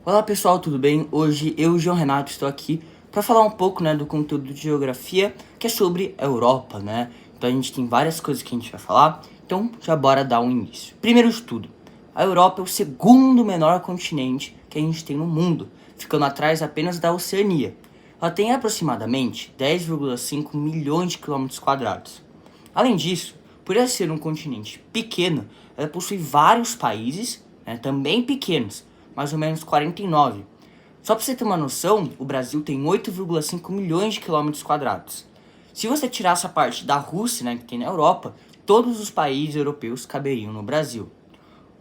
Olá pessoal, tudo bem? Hoje eu, João Renato, estou aqui para falar um pouco, do conteúdo de geografia, que é sobre a Europa, Então a gente tem várias coisas que a gente vai falar, então já bora dar um início. Primeiro de tudo, a Europa é o segundo menor continente que a gente tem no mundo, ficando atrás apenas da Oceania. Ela tem aproximadamente 10,5 milhões de quilômetros quadrados. Além disso, por ela ser um continente pequeno, ela possui vários países, também pequenos, mais ou menos 49. Só para você ter uma noção, o Brasil tem 8,5 milhões de quilômetros quadrados. Se você tirar essa parte da Rússia, que tem na Europa, todos os países europeus caberiam no Brasil.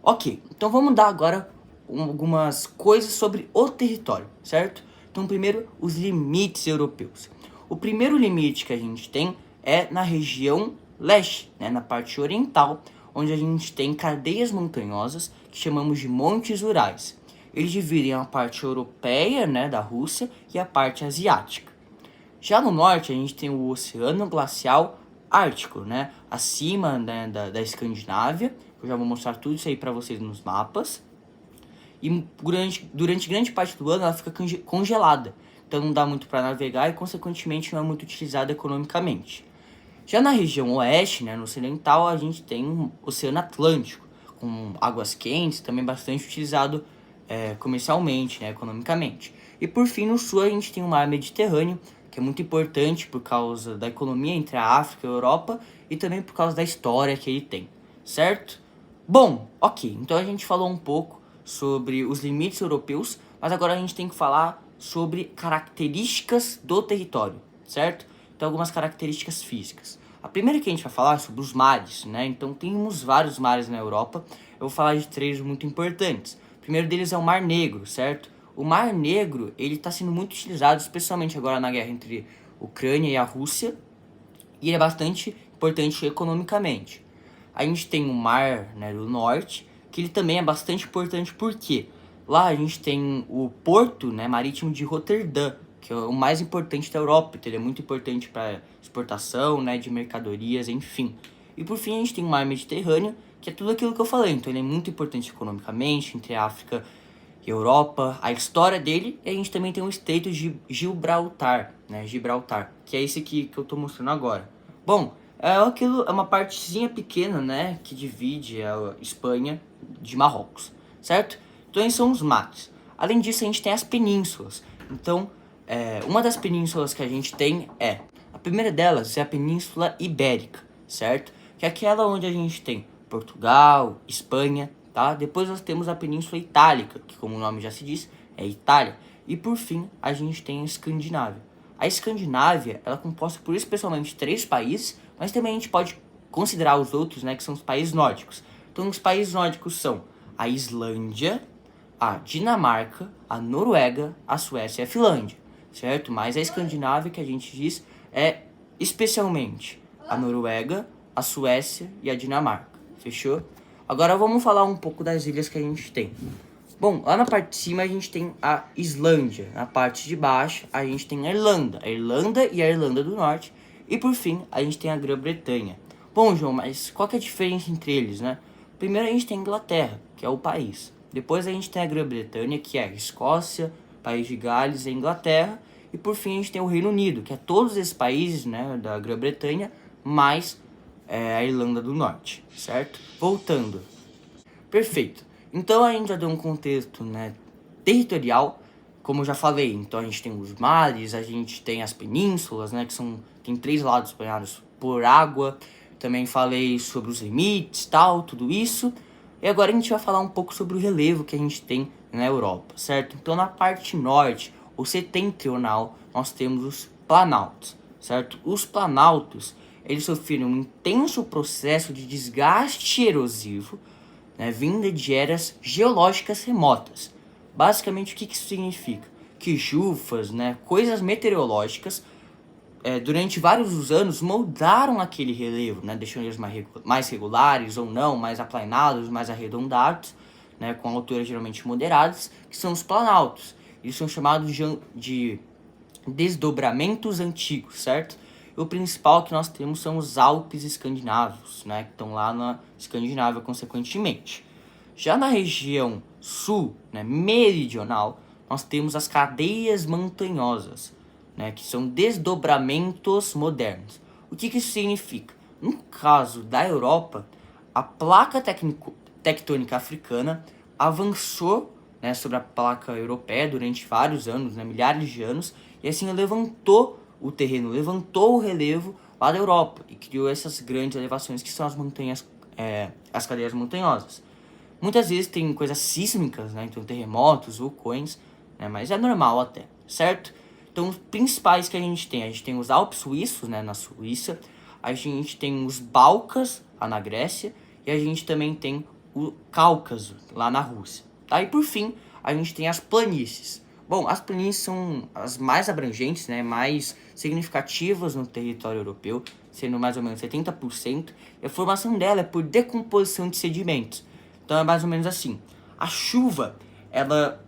Ok, então vamos dar agora algumas coisas sobre o território, certo? Então primeiro, os limites europeus. O primeiro limite que a gente tem é na região leste, na parte oriental, onde a gente tem cadeias montanhosas que chamamos de montes Urais. Eles dividem a parte europeia, da Rússia, e a parte asiática. Já no norte, a gente tem o Oceano Glacial Ártico, acima da Escandinávia. Eu já vou mostrar tudo isso aí para vocês nos mapas. E durante grande parte do ano ela fica congelada. Então não dá muito para navegar e, consequentemente, não é muito utilizada economicamente. Já na região oeste, no ocidental, a gente tem o Oceano Atlântico, com águas quentes, também bastante utilizado comercialmente, economicamente. E por fim, no sul, a gente tem o Mar Mediterrâneo, que é muito importante por causa da economia entre a África e a Europa e também por causa da história que ele tem, certo? Bom, ok, então a gente falou um pouco sobre os limites europeus, mas agora a gente tem que falar sobre características do território, certo? Então, algumas características físicas. A primeira que a gente vai falar é sobre os mares, Então, temos vários mares na Europa. Eu vou falar de três muito importantes. O primeiro deles é o Mar Negro, certo? O Mar Negro, ele está sendo muito utilizado, especialmente agora na guerra entre Ucrânia e a Rússia, e ele é bastante importante economicamente. A gente tem o Mar do Norte, que ele também é bastante importante porque lá a gente tem o porto marítimo de Roterdã, que é o mais importante da Europa, então ele é muito importante para exportação de mercadorias, enfim. E por fim a gente tem o Mar Mediterrâneo, que é tudo aquilo que eu falei, então ele é muito importante economicamente, entre a África e a Europa, a história dele, e a gente também tem o Estreito de Gibraltar, Gibraltar, que é esse aqui que eu estou mostrando agora. Bom, é uma partezinha pequena, que divide a Espanha de Marrocos, certo? Então esses são os mares. Além disso, a gente tem as penínsulas. Então, uma das penínsulas que a gente tem a primeira delas é a Península Ibérica, certo? Que é aquela onde a gente tem Portugal, Espanha, tá? Depois nós temos a Península Itálica, que como o nome já se diz, é Itália. E por fim, a gente tem a Escandinávia. A Escandinávia, ela é composta por especialmente 3 países, mas também a gente pode considerar os outros, que são os países nórdicos. Então, os países nórdicos são a Islândia, a Dinamarca, a Noruega, a Suécia e a Finlândia, certo? Mas a Escandinávia, que a gente diz, é especialmente a Noruega, a Suécia e a Dinamarca, fechou? Agora vamos falar um pouco das ilhas que a gente tem. Bom, lá na parte de cima a gente tem a Islândia, na parte de baixo a gente tem a Irlanda e a Irlanda do Norte, e por fim a gente tem a Grã-Bretanha. Bom, João, mas qual que é a diferença entre eles, Primeiro a gente tem a Inglaterra, que é o país. Depois a gente tem a Grã-Bretanha, que é a Escócia, País de Gales e a Inglaterra. E por fim a gente tem o Reino Unido, que é todos esses países, da Grã-Bretanha, mais a Irlanda do Norte, certo? Voltando. Perfeito. Então a gente já deu um contexto, territorial, como eu já falei. Então a gente tem os mares, a gente tem as penínsulas, tem 3 lados banhados por água. Também falei sobre os limites, tudo isso. E agora a gente vai falar um pouco sobre o relevo que a gente tem na Europa, certo? Então na parte norte, ou setentrional, nós temos os planaltos, certo? Os planaltos, eles sofreram um intenso processo de desgaste erosivo, vinda de eras geológicas remotas. Basicamente, o que isso significa? Que chuvas, coisas meteorológicas, durante vários anos moldaram aquele relevo, deixando eles mais regulares ou não, mais aplanados, mais arredondados, com alturas geralmente moderadas, que são os planaltos. Eles são chamados de desdobramentos antigos, certo? E o principal que nós temos são os Alpes escandinavos, que estão lá na Escandinávia, consequentemente. Já na região sul, né, meridional, nós temos as cadeias montanhosas, né, que são desdobramentos modernos. O que isso significa? No caso da Europa, a placa tectônica africana avançou, né, sobre a placa europeia durante vários anos, né, milhares de anos, e assim levantou o terreno, levantou o relevo lá da Europa e criou essas grandes elevações que são as montanhas, as cadeias montanhosas. Muitas vezes tem coisas sísmicas, né, então terremotos, vulcões, né, mas é normal até, certo? Então os principais que a gente tem os Alpes suíços, né, na Suíça, a gente tem os Balcãs, lá na Grécia, e a gente também tem o Cáucaso, lá na Rússia. Tá? E por fim, a gente tem as planícies. Bom, as planícies são as mais abrangentes, né, mais significativas no território europeu, sendo mais ou menos 70%, e a formação dela é por decomposição de sedimentos. Então é mais ou menos assim. A chuva, ela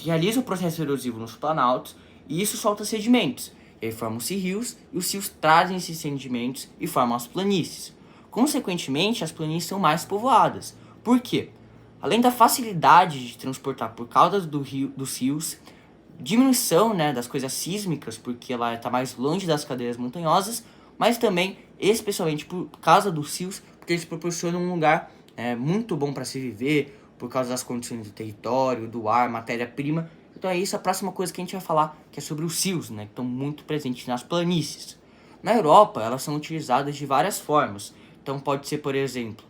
realiza o processo erosivo nos planaltos e isso solta sedimentos. E aí formam-se rios e os rios trazem esses sedimentos e formam as planícies. Consequentemente, as planícies são mais povoadas. Por quê? Além da facilidade de transportar por causa dos rios, diminuição, né, das coisas sísmicas, porque ela está mais longe das cadeias montanhosas, mas também, especialmente por causa dos rios, porque eles proporcionam um lugar muito bom para se viver, por causa das condições do território, do ar, matéria-prima. Então é isso a próxima coisa que a gente vai falar, que é sobre os rios, né, que estão muito presentes nas planícies. Na Europa, elas são utilizadas de várias formas. Então pode ser, por exemplo,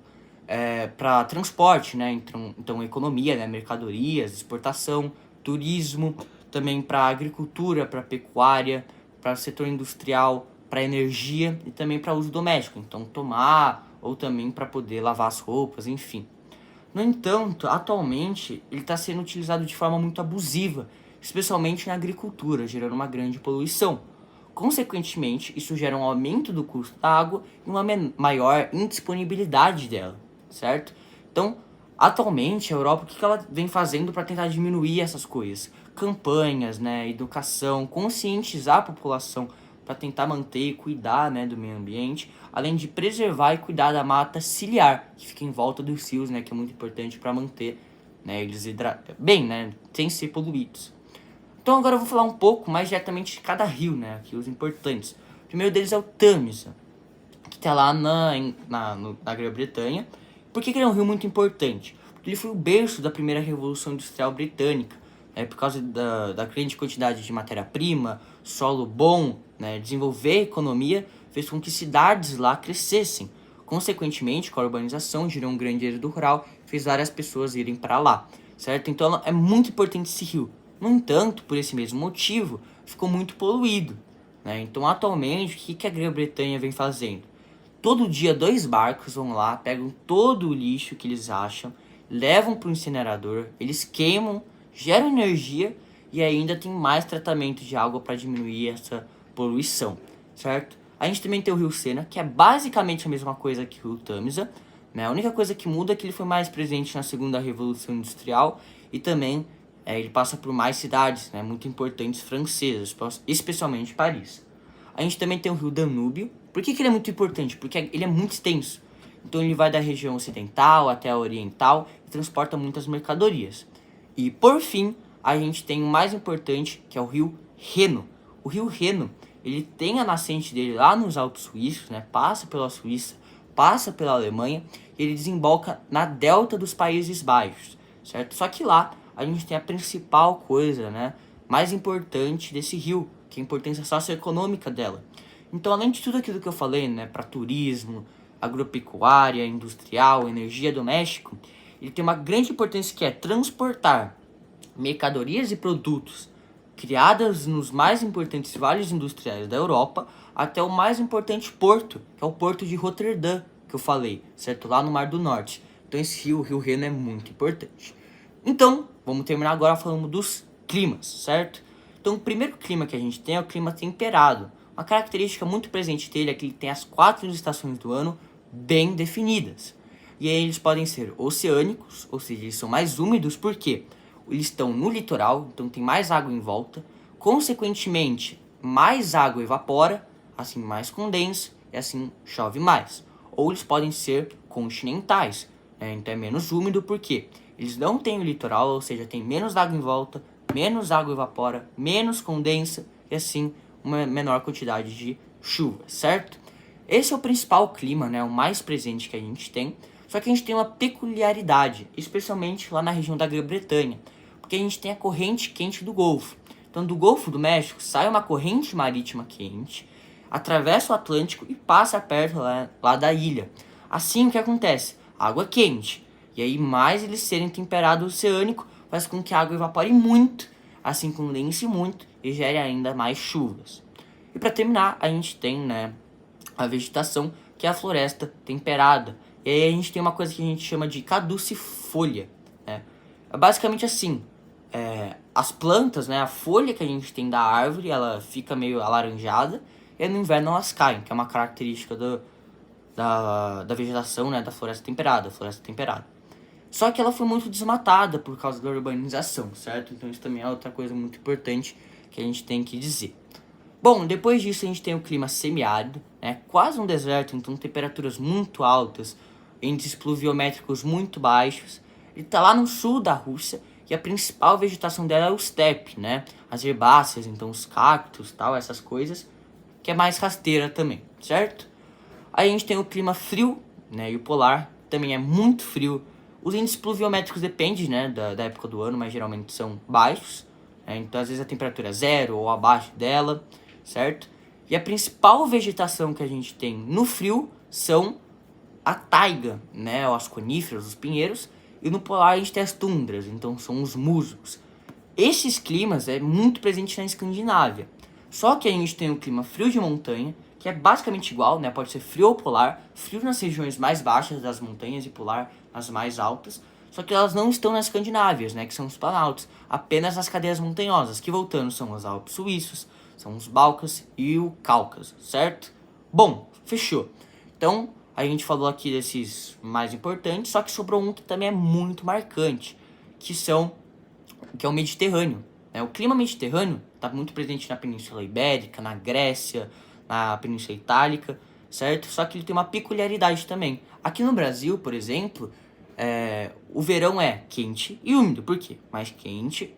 para transporte, né, então economia, né, mercadorias, exportação, turismo, também para agricultura, para pecuária, para setor industrial, para energia e também para uso doméstico, então tomar ou também para poder lavar as roupas, enfim. No entanto, atualmente ele está sendo utilizado de forma muito abusiva, especialmente na agricultura, gerando uma grande poluição. Consequentemente, isso gera um aumento do custo da água e uma maior indisponibilidade dela, certo? Então, atualmente, a Europa, o que ela vem fazendo para tentar diminuir essas coisas? Campanhas, né, educação, conscientizar a população para tentar manter e cuidar, né, do meio ambiente, além de preservar e cuidar da mata ciliar, que fica em volta dos rios, né, que é muito importante para manter, né, eles bem, né, sem ser poluídos. Então agora eu vou falar um pouco mais diretamente de cada rio, né, aqui os importantes. O primeiro deles é o Tâmisa, que está lá na Grã-Bretanha. Por que ele é um rio muito importante? Porque ele foi o berço da primeira Revolução Industrial Britânica, né, por causa da grande quantidade de matéria-prima, solo bom, né, desenvolver a economia, fez com que cidades lá crescessem. Consequentemente, com a urbanização, gerou um grande êxodo rural, fez várias pessoas irem para lá, certo? Então é muito importante esse rio. No entanto, por esse mesmo motivo, ficou muito poluído, né? Então, atualmente, o que a Grã-Bretanha vem fazendo? Todo dia 2 barcos vão lá, pegam todo o lixo que eles acham, levam para o incinerador, eles queimam, geram energia e ainda tem mais tratamento de água para diminuir essa poluição, certo? A gente também tem o rio Sena, que é basicamente a mesma coisa que o rio Tâmisa, né? A única coisa que muda é que ele foi mais presente na segunda Revolução Industrial e também ele passa por mais cidades, né, muito importantes francesas, especialmente Paris. A gente também tem o rio Danúbio. Por que ele é muito importante? Porque ele é muito extenso. Então ele vai da região ocidental até a oriental e transporta muitas mercadorias. E por fim, a gente tem o mais importante, que é o rio Reno. O rio Reno, ele tem a nascente dele lá nos Alpes suíços, né, passa pela Suíça, passa pela Alemanha e ele desemboca na delta dos Países Baixos, certo? Só que lá a gente tem a principal coisa, né, mais importante desse rio, que é a importância socioeconômica dela. Então, além de tudo aquilo que eu falei, né, para turismo, agropecuária, industrial, energia doméstico, ele tem uma grande importância que é transportar mercadorias e produtos criadas nos mais importantes vales industriais da Europa até o mais importante porto, que é o porto de Roterdã, que eu falei, certo? Lá no Mar do Norte. Então esse rio, o Rio Reno, é muito importante. Então, vamos terminar agora falando dos climas, certo? Então, o primeiro clima que a gente tem é o clima temperado. Uma característica muito presente dele é que ele tem as 4 estações do ano bem definidas. E aí eles podem ser oceânicos, ou seja, eles são mais úmidos, por quê? Eles estão no litoral, então tem mais água em volta. Consequentemente, mais água evapora, assim mais condensa, e assim chove mais. Ou eles podem ser continentais, Então é menos úmido porque eles não têm o litoral, ou seja, tem menos água em volta, menos água evapora, menos condensa e assim uma menor quantidade de chuva, certo? Esse é o principal clima, né, o mais presente que a gente tem, só que a gente tem uma peculiaridade, especialmente lá na região da Grã-Bretanha, porque a gente tem a corrente quente do Golfo. Então do Golfo do México sai uma corrente marítima quente, atravessa o Atlântico e passa perto lá da ilha. Assim, o que acontece? Água quente. E aí, mais eles serem temperado oceânico, faz com que a água evapore muito, assim condense muito e gere ainda mais chuvas. E para terminar, a gente tem, né, a vegetação, que é a floresta temperada. E aí a gente tem uma coisa que a gente chama de caducifolha, né? É basicamente assim, as plantas, né, a folha que a gente tem da árvore, ela fica meio alaranjada, e no inverno elas caem, que é uma característica da vegetação, né, da floresta temperada. Só que ela foi muito desmatada por causa da urbanização, certo? Então isso também é outra coisa muito importante que a gente tem que dizer. Bom, depois disso a gente tem o clima semiárido, né, quase um deserto, então temperaturas muito altas, índices pluviométricos muito baixos. Ele está lá no sul da Rússia e a principal vegetação dela é o steppe, né, as herbáceas, então os cactos, tal, essas coisas, que é mais rasteira também, certo? Aí a gente tem o clima frio, né, e o polar também é muito frio. Os índices pluviométricos dependem, né, da época do ano, mas geralmente são baixos, né, então às vezes a temperatura é zero ou abaixo dela, certo? E a principal vegetação que a gente tem no frio são a taiga, né, as coníferas, os pinheiros, e no polar a gente tem as tundras, então são os musgos. Esses climas é muito presente na Escandinávia. Só que a gente tem o clima frio de montanha, que é basicamente igual, né? Pode ser frio ou polar, frio nas regiões mais baixas das montanhas e polar nas mais altas. Só que elas não estão nas Escandinávias, né? Que são os planaltos, apenas nas cadeias montanhosas, que voltando são os Alpes suíços, são os Balcãs e o Cáucaso, certo? Bom, fechou. Então, a gente falou aqui desses mais importantes, só que sobrou um que também é muito marcante, que é o Mediterrâneo, né? O clima mediterrâneo está muito presente na Península Ibérica, na Grécia, na Península Itálica, certo? Só que ele tem uma peculiaridade também. Aqui no Brasil, por exemplo, o verão é quente e úmido. Por quê? Mais quente,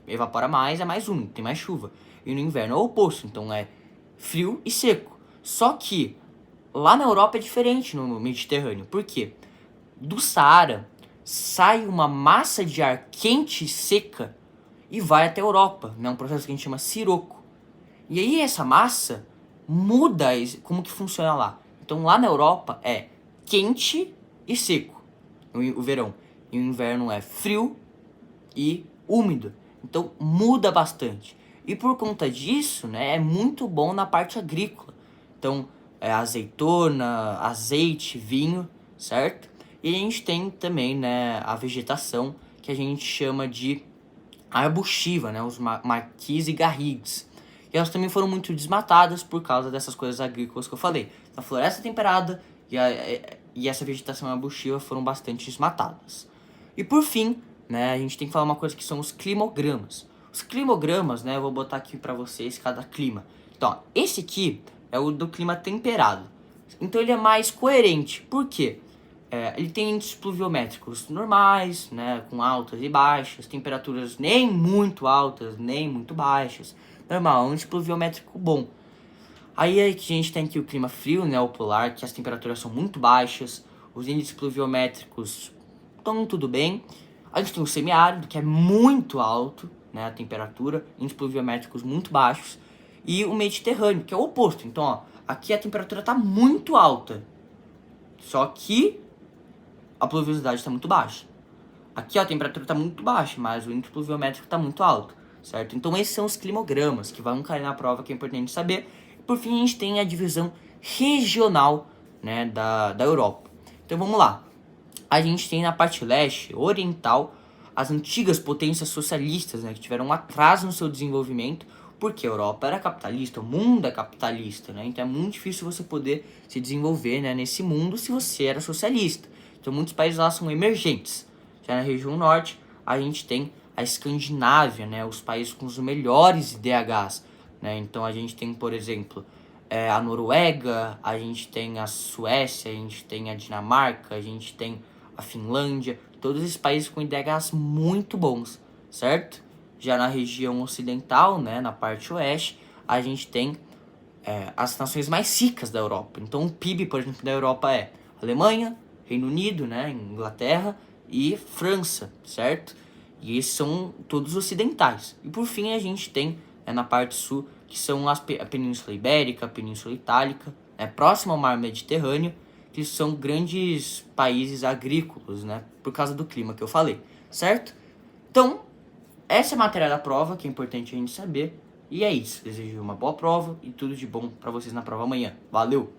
evapora mais, é mais úmido, tem mais chuva. E no inverno é o oposto, então é frio e seco. Só que lá na Europa é diferente no Mediterrâneo. Por quê? Do Saara sai uma massa de ar quente e seca e vai até a Europa, né? Um processo que a gente chama siroco. E aí essa massa muda como que funciona lá. Então lá na Europa é quente e seco, o verão. E o inverno é frio e úmido. Então muda bastante. E por conta disso, né, é muito bom na parte agrícola. Então azeitona, azeite, vinho, certo? E a gente tem também, né, a vegetação que a gente chama de arbustiva, né, os maquis e garrigues. E elas também foram muito desmatadas por causa dessas coisas agrícolas que eu falei. A floresta temperada e essa vegetação arbustiva foram bastante desmatadas. E por fim, né, a gente tem que falar uma coisa que são os climogramas. Os climogramas, né, eu vou botar aqui para vocês cada clima. Então, ó, esse aqui é o do clima temperado. Então ele é mais coerente. Por quê? Ele tem índices pluviométricos normais, né, com altas e baixas, temperaturas nem muito altas, nem muito baixas. Normal, um índice pluviométrico bom. Aí a gente tem aqui o clima frio, né, o polar, que as temperaturas são muito baixas, os índices pluviométricos estão tudo bem. A gente tem o semiárido, que é muito alto, né, a temperatura, índices pluviométricos muito baixos. E o Mediterrâneo, que é o oposto. Então, ó, aqui a temperatura está muito alta, só que a pluviosidade está muito baixa. Aqui ó, a temperatura está muito baixa, mas o índice pluviométrico está muito alto, certo? Então esses são os climogramas que vão cair na prova, que é importante saber. Por fim, a gente tem a divisão regional, né, da Europa. Então vamos lá. A gente tem na parte leste, oriental, as antigas potências socialistas, né, que tiveram um atraso no seu desenvolvimento, porque a Europa era capitalista, o mundo é capitalista, né? Então é muito difícil você poder se desenvolver, né, nesse mundo se você era socialista. Então muitos países lá são emergentes. Já na região norte, a gente tem a Escandinávia, né, os países com os melhores IDHs, né? Então a gente tem, por exemplo, a Noruega, a gente tem a Suécia, a gente tem a Dinamarca, a gente tem a Finlândia, todos esses países com IDHs muito bons, certo? Já na região ocidental, né, na parte oeste, a gente tem as nações mais ricas da Europa. Então o PIB, por exemplo, da Europa é Alemanha, Reino Unido, né, Inglaterra e França, certo? E esses são todos ocidentais. E por fim a gente tem na parte sul, que são a Península Ibérica, a Península Itálica, próximo ao mar Mediterrâneo, que são grandes países agrícolas, né, por causa do clima que eu falei, certo? Então, essa é a matéria da prova, que é importante a gente saber. E é isso. Desejo uma boa prova e tudo de bom pra vocês na prova amanhã. Valeu!